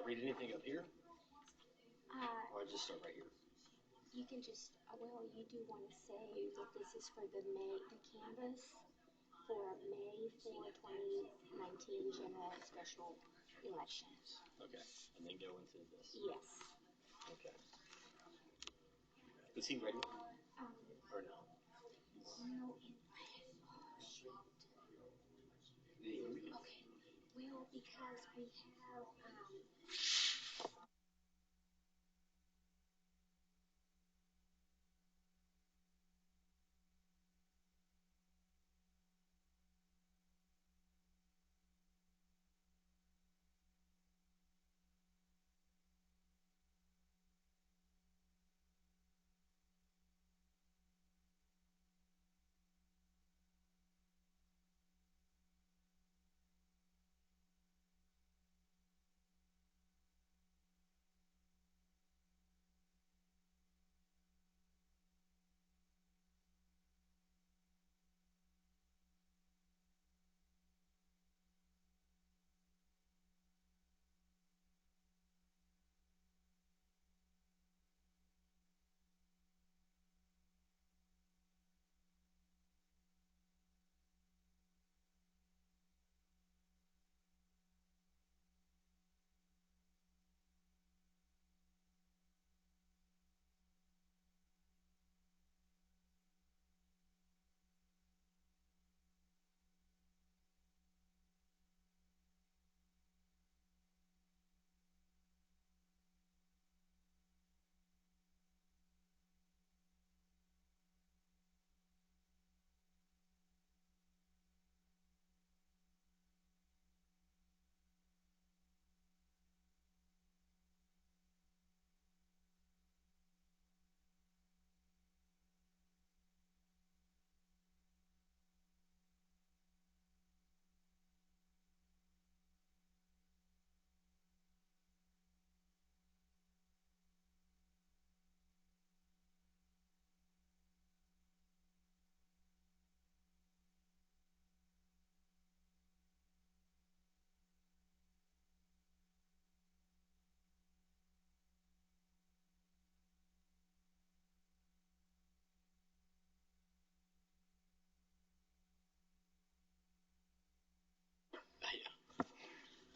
read anything up here? Or just start right here? You can just, well, you do want to say that this is for the canvas for May 4, 2019 general and special elections. Okay, and then go into this. Yes. Okay. Is he ready? Or no? No, shoot. Okay. Well, because we have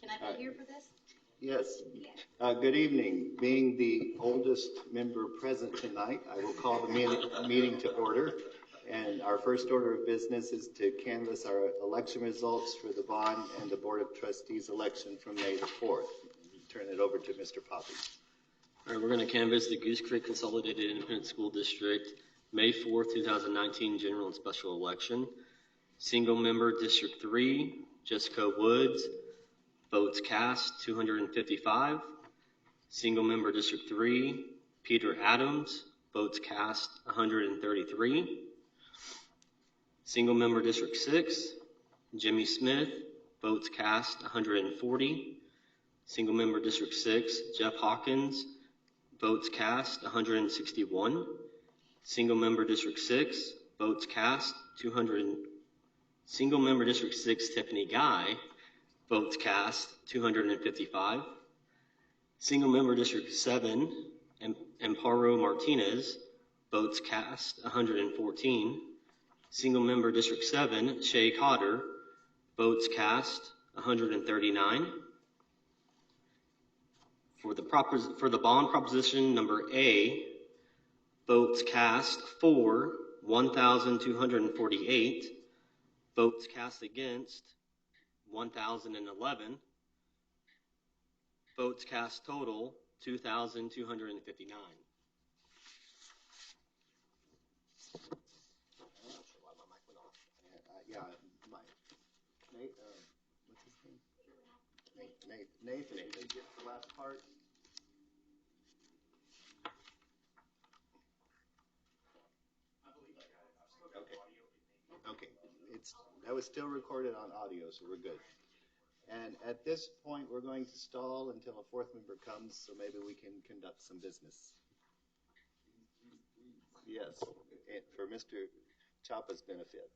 Can I be here for this? Yes. Good evening. Being the oldest member present tonight, I will call the meeting to order. And our first order of business is to canvass our election results for the bond and the Board of Trustees election from May the 4th. Turn it over to Mr. Poppy. All right, we're going to canvass the Goose Creek Consolidated Independent School District May 4th, 2019 general and special election. Single member District 3, Jessica Woods. Votes cast, 255. Single member District 3, Peter Adams. Votes cast, 133. Single member District 6, Jimmy Smith. Votes cast, 140. Single member District 6, Jeff Hawkins. Votes cast, 161. Single member District 6, votes cast, 200. Single member District 6, Tiffany Guy. Votes cast, 255. Single member District 7, Amparo Martinez. Votes cast, 114. Single member District 7, Shay Cotter. Votes cast, 139. For the bond proposition number A, votes cast for 1,248. Votes cast against 1,011. Votes cast total 2,259. Nathan, did you get the last part? I believe I got it. I've still got audio. Okay, that was still recorded on audio, so we're good. And at this point, we're going to stall until a fourth member comes, so maybe we can conduct some business. Yes, for Mr. Chapa's benefit.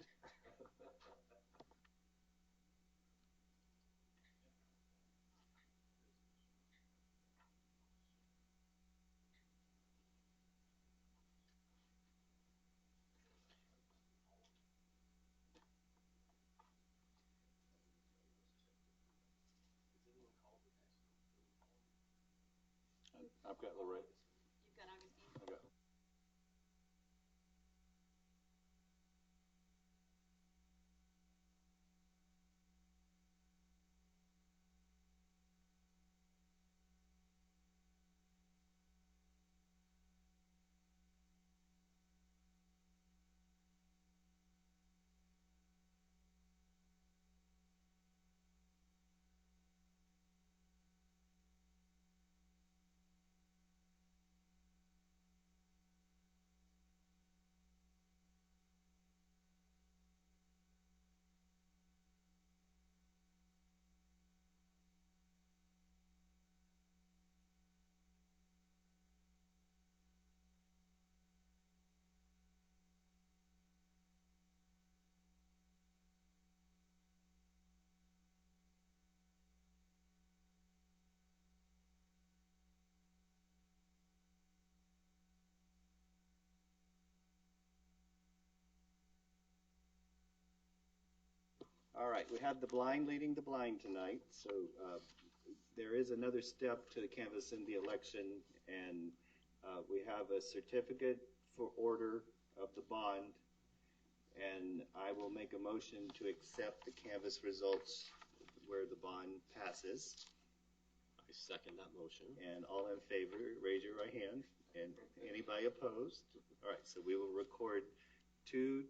I've got Lorraine. You've got Augustine. I've got. All right, we have the blind leading the blind tonight, so there is another step to canvassing the election, and we have a certificate for order of the bond, and I will make a motion to accept the canvass results where the bond passes. I second that motion. And all in favor, raise your right hand. And anybody opposed? All right, so we will record 2-0,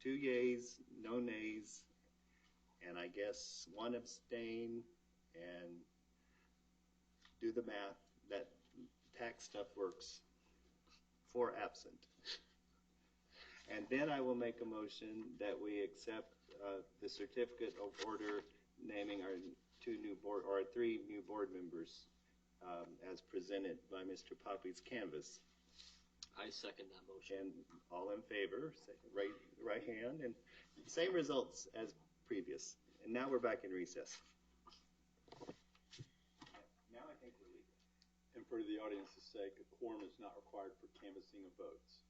2 yeas, no nays, and I guess 1 abstain, and do the math. That tax stuff works. 4 absent. And then I will make a motion that we accept the certificate of order naming our 3 new board members as presented by Mr. Poppy's canvas. I second that motion. And all in favor, say, right hand, and same results as previous. And now we're back in recess. Now I think we're legal. And for the audience's sake, a quorum is not required for canvassing of votes.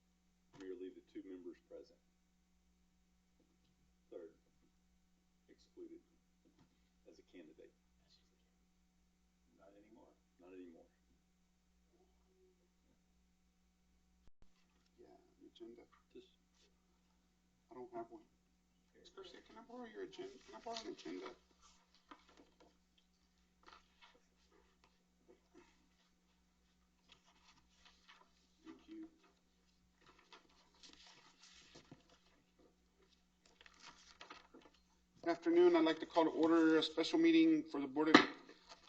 Merely the 2 members present. Third, excluded as a candidate. Not anymore. Not anymore. Yeah, an agenda. Just I don't have one. Scorsese, can I borrow your agenda? Can I borrow an agenda? Thank you. Good afternoon. I'd like to call to order a special meeting for the Board of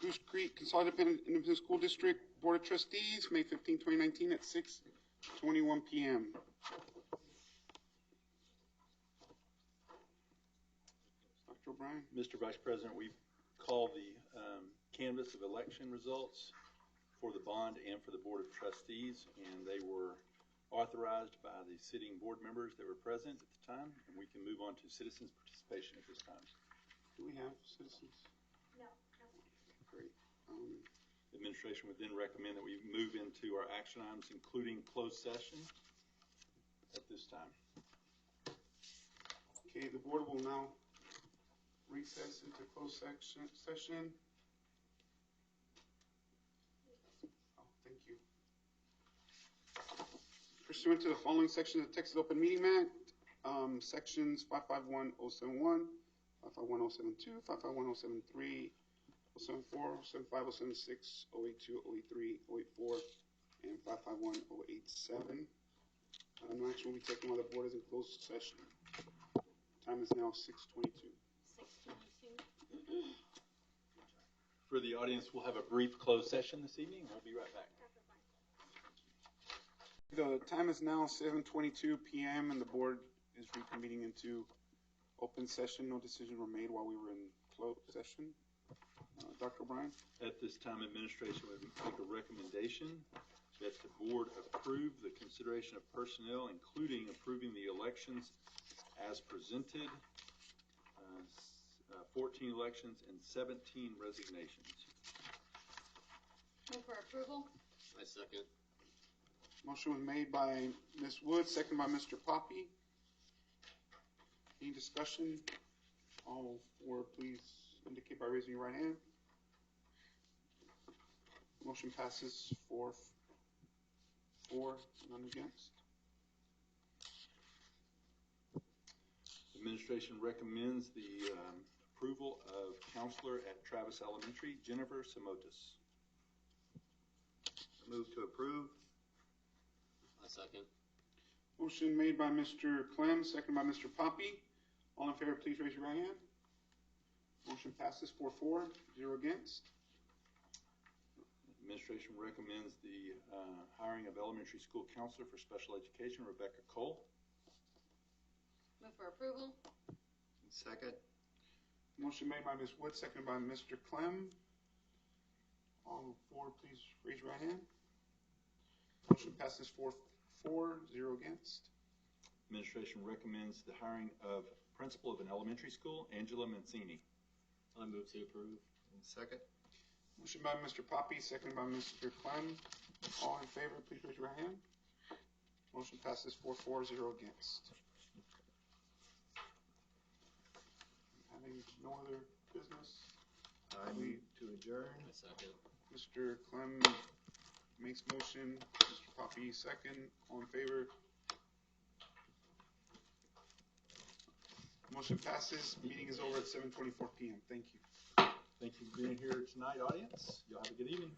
Goose Creek Consolidated Independent School District Board of Trustees, May 15, 2019 at 6:21 p.m. Dr. O'Brien. Mr. Vice President, we call the canvass of election results for the bond and for the Board of Trustees, and they were authorized by the sitting board members that were present at the time, and we can move on to citizens' participation at this time. Do we have citizens? No. Great. Administration would then recommend that we move into our action items, including closed session at this time. Okay, the board will now recess into closed session. Oh, thank you. Pursuant to the following sections of the Texas Open Meeting Act, sections 551071, 551072, 551073, 074, 075, 076, 082, 083, 084, and 551087. No action will be taken while the board is in closed session. Time is now 6:22. 6:22. For the audience, we'll have a brief closed session this evening. We'll be right back. The time is now 7:22 p.m. and the board is reconvening into open session. No decisions were made while we were in closed session. Dr. O'Brien? At this time, administration would make a recommendation that the board approve the consideration of personnel, including approving the elections as presented, 14 elections and 17 resignations. Move for approval. I second. Motion was made by Ms. Wood, second by Mr. Poppy. Any discussion? All four, please indicate by raising your right hand. Motion passes 4-4, none against. Administration recommends the approval of counselor at Travis Elementary, Jennifer Samotis. Move to approve. A second. Motion made by Mr. Clem, second by Mr. Poppy. All in favor, please raise your right hand. Motion passes 4-4, 0 against. Administration recommends the hiring of elementary school counselor for special education, Rebecca Cole. Move for approval. Second. Motion made by Ms. Wood, second by Mr. Clem. All four, please raise your right hand. Motion passes 4-4, 0 against. Administration recommends the hiring of principal of an elementary school, Angela Mancini. I move to approve. Second. Motion by Mr. Poppy, second by Mr. Clem. All in favor, please raise your right hand. Motion passes 4-4, 0 against. Having no other business, I move to adjourn. A second. Mr. Clem makes motion, Mr. Poppy second. All in favor? Motion passes. Meeting is over at 7:24 p.m. Thank you. Thank you for being here tonight, audience. Y'all have a good evening.